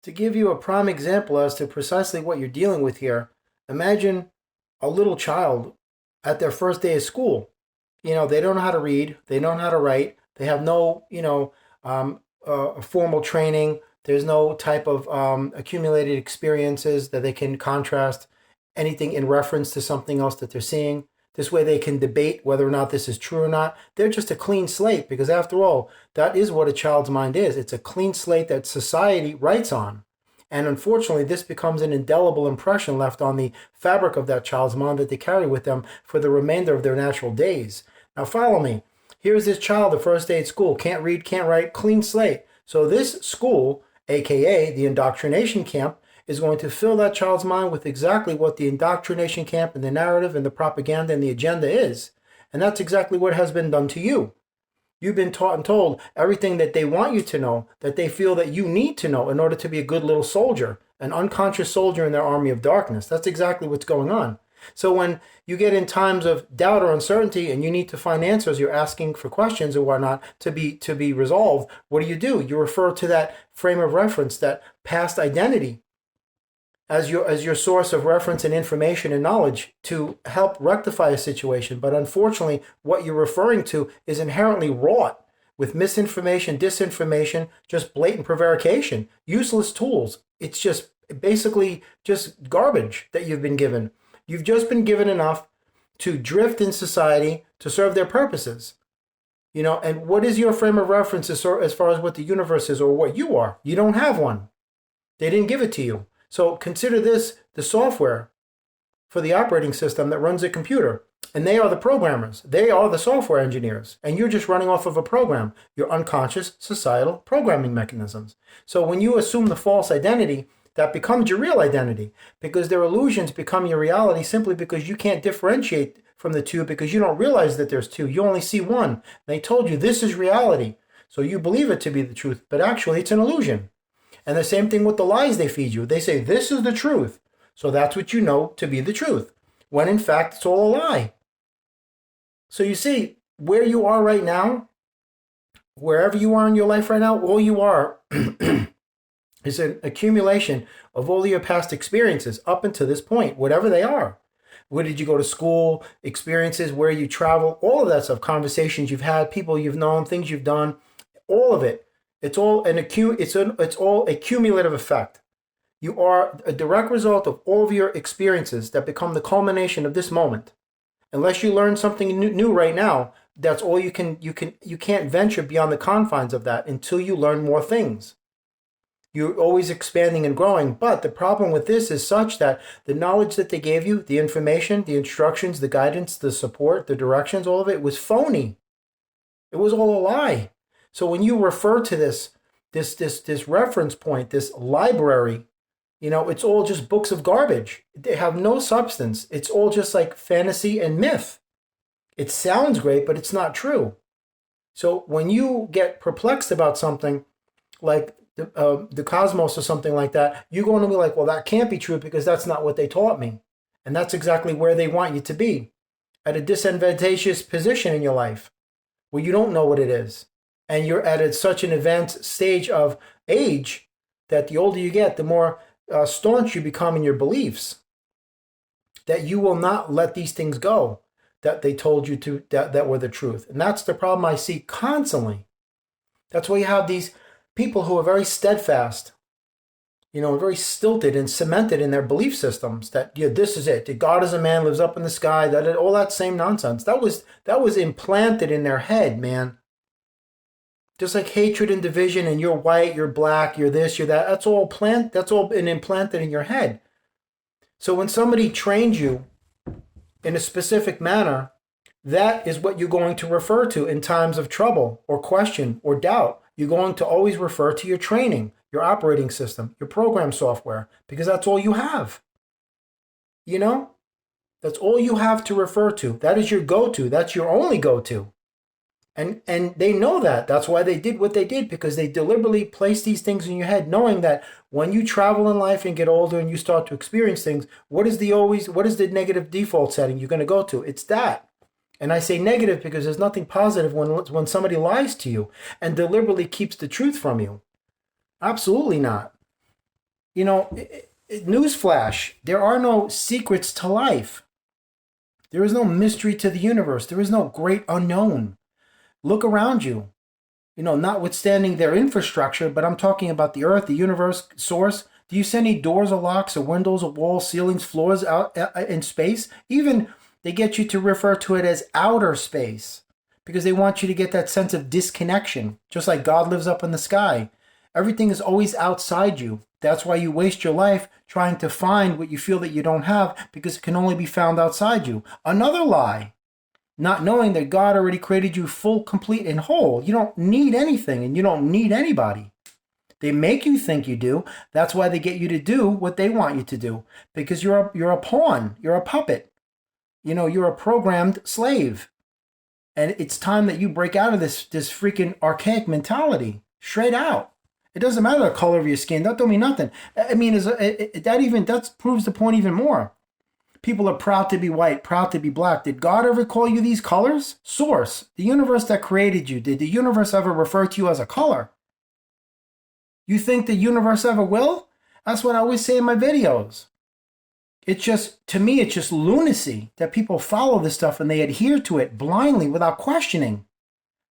To give you a prime example as to precisely what you're dealing with here, imagine a little child at their first day of school. They don't know how to read, they don't know how to write, they have no, formal training. There's no type of accumulated experiences that they can contrast anything in reference to something else that they're seeing. This way they can debate whether or not this is true or not. They're just a clean slate because, after all, that is what a child's mind is. It's a clean slate that society writes on. And unfortunately, this becomes an indelible impression left on the fabric of that child's mind that they carry with them for the remainder of their natural days. Now, follow me. Here's this child, the first day at school, can't read, can't write, clean slate. So this school, aka the indoctrination camp, is going to fill that child's mind with exactly what the indoctrination camp and the narrative and the propaganda and the agenda is. And that's exactly what has been done to you. You've been taught and told everything that they want you to know, that they feel that you need to know in order to be a good little soldier, an unconscious soldier in their army of darkness. That's exactly what's going on. So when you get in times of doubt or uncertainty and you need to find answers, you're asking for questions or whatnot to be resolved, what do? You refer to that frame of reference, that past identity, as your source of reference and information and knowledge to help rectify a situation. But unfortunately, what you're referring to is inherently wrought with misinformation, disinformation, just blatant prevarication, useless tools. It's just basically just garbage that you've been given. You've just been given enough to drift in society to serve their purposes. And what is your frame of reference as far as what the universe is or what you are? You don't have one. They didn't give it to you. So consider this the software for the operating system that runs a computer. And they are the programmers. They are the software engineers. And you're just running off of a program, your unconscious societal programming mechanisms. So when you assume the false identity, that becomes your real identity because their illusions become your reality simply because you can't differentiate from the two because you don't realize that there's two. You only see one. They told you this is reality. So you believe it to be the truth, but actually it's an illusion. And the same thing with the lies they feed you. They say, this is the truth. So that's what you know to be the truth. When in fact, it's all a lie. So you see, where you are right now, wherever you are in your life right now, all you are is an accumulation of all your past experiences up until this point, whatever they are. Where did you go to school, experiences, where you travel, all of that stuff, conversations you've had, people you've known, things you've done, all of it. It's all a cumulative effect. You are a direct result of all of your experiences that become the culmination of this moment. Unless you learn something new right now, that's all you can't venture beyond the confines of that until you learn more things. You're always expanding and growing, but the problem with this is such that the knowledge that they gave you, the information, the instructions, the guidance, the support, the directions, all of it was phony. It was all a lie. So when you refer to this reference point, this library, it's all just books of garbage. They have no substance. It's all just like fantasy and myth. It sounds great, but it's not true. So when you get perplexed about something like the cosmos or something like that, you're going to be like, well, that can't be true because that's not what they taught me. And that's exactly where they want you to be, at a disadvantageous position in your life where you don't know what it is. And you're at such an advanced stage of age that the older you get, the more staunch you become in your beliefs, that you will not let these things go that they told you to, that were the truth. And that's the problem I see constantly. That's why you have these people who are very steadfast, very stilted and cemented in their belief systems that this is it. That God is a man, lives up in the sky, all that same nonsense. That was implanted in their head, man. Just like hatred and division and you're white, you're black, you're this, you're that. That's all been implanted in your head. So when somebody trains you in a specific manner, that is what you're going to refer to in times of trouble or question or doubt. You're going to always refer to your training, your operating system, your program software, because that's all you have. That's all you have to refer to. That is your go-to. That's your only go-to. And they know that. That's why they did what they did, because they deliberately placed these things in your head, knowing that when you travel in life and get older and you start to experience things, what is the negative default setting you're going to go to? It's that. And I say negative because there's nothing positive when somebody lies to you and deliberately keeps the truth from you. Absolutely not. Newsflash, there are no secrets to life. There is no mystery to the universe. There is no great unknown. Look around you. Notwithstanding their infrastructure, but I'm talking about the earth, the universe, source. Do you see any doors or locks or windows or walls, ceilings, floors out in space? Even they get you to refer to it as outer space because they want you to get that sense of disconnection, just like God lives up in the sky. Everything is always outside you. That's why you waste your life trying to find what you feel that you don't have because it can only be found outside you. Another lie. Not knowing that God already created you full, complete, and whole. You don't need anything and you don't need anybody. They make you think you do. That's why they get you to do what they want you to do. Because you're a pawn. You're a puppet. You're a programmed slave. And it's time that you break out of this freaking archaic mentality. Straight out. It doesn't matter the color of your skin. That don't mean nothing. I mean, that proves the point even more. People are proud to be white, proud to be black. Did God ever call you these colors? Source, the universe that created you. Did the universe ever refer to you as a color? You think the universe ever will? That's what I always say in my videos. To me, it's just lunacy that people follow this stuff and they adhere to it blindly without questioning.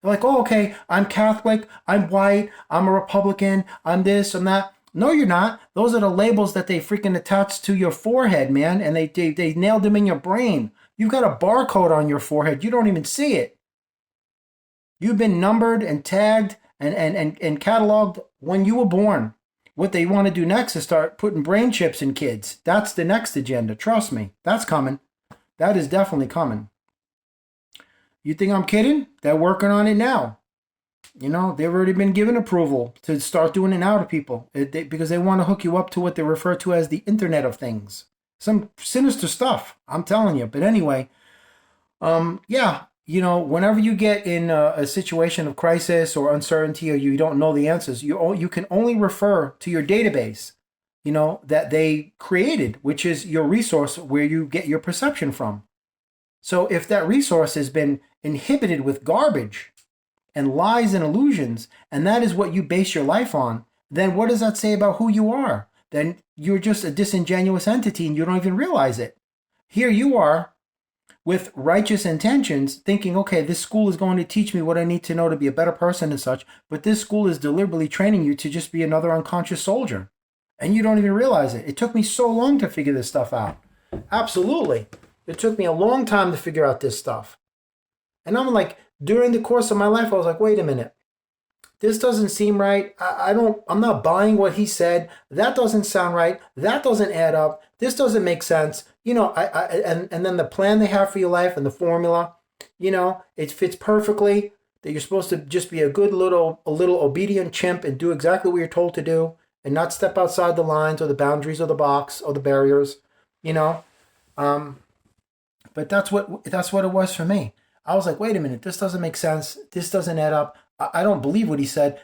They're like, oh, okay, I'm Catholic, I'm white, I'm a Republican, I'm this, I'm that. No, you're not. Those are the labels that they freaking attach to your forehead, man, and they nailed them in your brain. You've got a barcode on your forehead. You don't even see it. You've been numbered and tagged and cataloged when you were born. What they want to do next is start putting brain chips in kids. That's the next agenda. Trust me. That's coming. That is definitely coming. You think I'm kidding? They're working on it now. They've already been given approval to start doing it now to people because they want to hook you up to what they refer to as the Internet of Things. Some sinister stuff, I'm telling you. But anyway, whenever you get in a situation of crisis or uncertainty or you don't know the answers, you can only refer to your database, that they created, which is your resource where you get your perception from. So if that resource has been inhibited with garbage and lies and illusions, and that is what you base your life on, then what does that say about who you are? Then you're just a disingenuous entity and you don't even realize it. Here you are with righteous intentions thinking, okay, this school is going to teach me what I need to know to be a better person and such, but this school is deliberately training you to just be another unconscious soldier. And you don't even realize it. It took me so long to figure this stuff out. Absolutely. It took me a long time to figure out this stuff. And I'm like, during the course of my life, I was like, wait a minute. This doesn't seem right. I'm not buying what he said. That doesn't sound right. That doesn't add up. This doesn't make sense. And then the plan they have for your life and the formula, it fits perfectly that you're supposed to just be a little obedient chimp and do exactly what you're told to do and not step outside the lines or the boundaries or the box or the barriers, But that's what it was for me. I was like, wait a minute, this doesn't make sense. This doesn't add up. I don't believe what he said.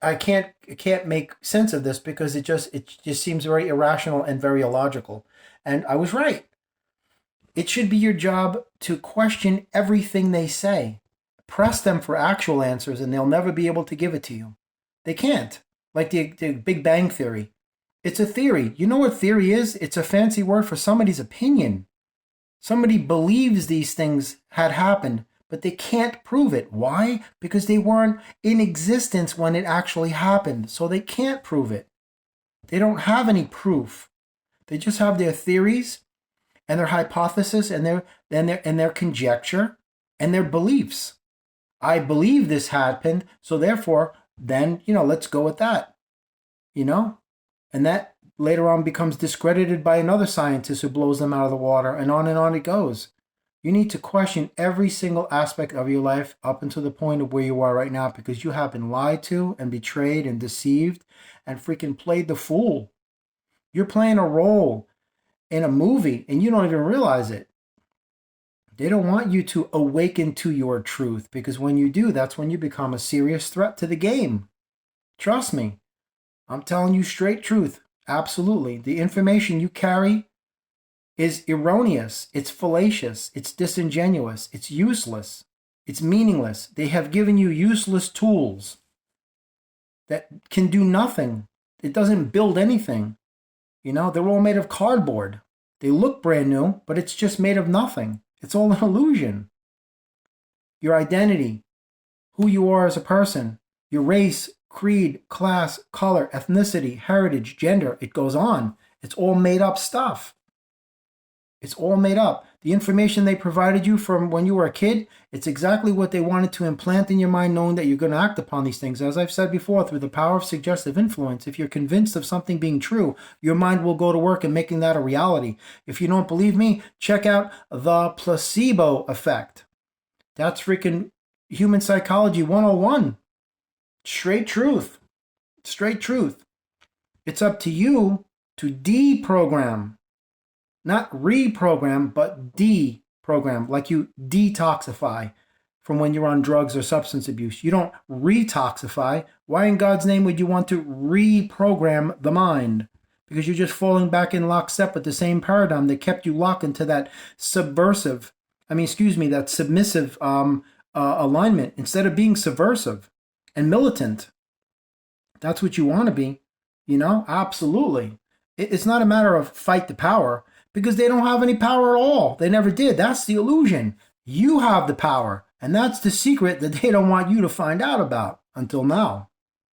I can't make sense of this because it just seems very irrational and very illogical. And I was right. It should be your job to question everything they say. Press them for actual answers and they'll never be able to give it to you. They can't. Like the Big Bang Theory. It's a theory. You know what theory is? It's a fancy word for somebody's opinion. Somebody believes these things had happened, but they can't prove it. Why? Because they weren't in existence when it actually happened, so they can't prove it. They don't have any proof. They just have their theories and their hypothesis and their conjecture and their beliefs. I believe this happened, so therefore, then, let's go with that. And that later on becomes discredited by another scientist who blows them out of the water, and on it goes. You need to question every single aspect of your life up until the point of where you are right now because you have been lied to and betrayed and deceived and freaking played the fool. You're playing a role in a movie and you don't even realize it. They don't want you to awaken to your truth because when you do, that's when you become a serious threat to the game. Trust me. I'm telling you straight truth. Absolutely. The information you carry is erroneous. It's fallacious. It's disingenuous. It's useless. It's meaningless. They have given you useless tools that can do nothing. It doesn't build anything. They're all made of cardboard. They look brand new, but it's just made of nothing. It's all an illusion. Your identity, who you are as a person, your race, creed, class, color, ethnicity, heritage, gender, it goes on. It's all made up stuff. It's all made up. The information they provided you from when you were a kid, it's exactly what they wanted to implant in your mind, knowing that you're going to act upon these things. As I've said before, through the power of suggestive influence, if you're convinced of something being true, your mind will go to work in making that a reality. If you don't believe me, check out the placebo effect. That's freaking human psychology 101. Straight truth. Straight truth. It's up to you to deprogram. Not reprogram, but deprogram, like you detoxify from when you're on drugs or substance abuse. You don't retoxify. Why in God's name would you want to reprogram the mind? Because you're just falling back in lockstep with the same paradigm that kept you locked into that that submissive alignment instead of being subversive and militant. That's what you want to be, Absolutely. It's not a matter of fight the power, because they don't have any power at all. They never did. That's the illusion. You have the power, and that's the secret that they don't want you to find out about until now.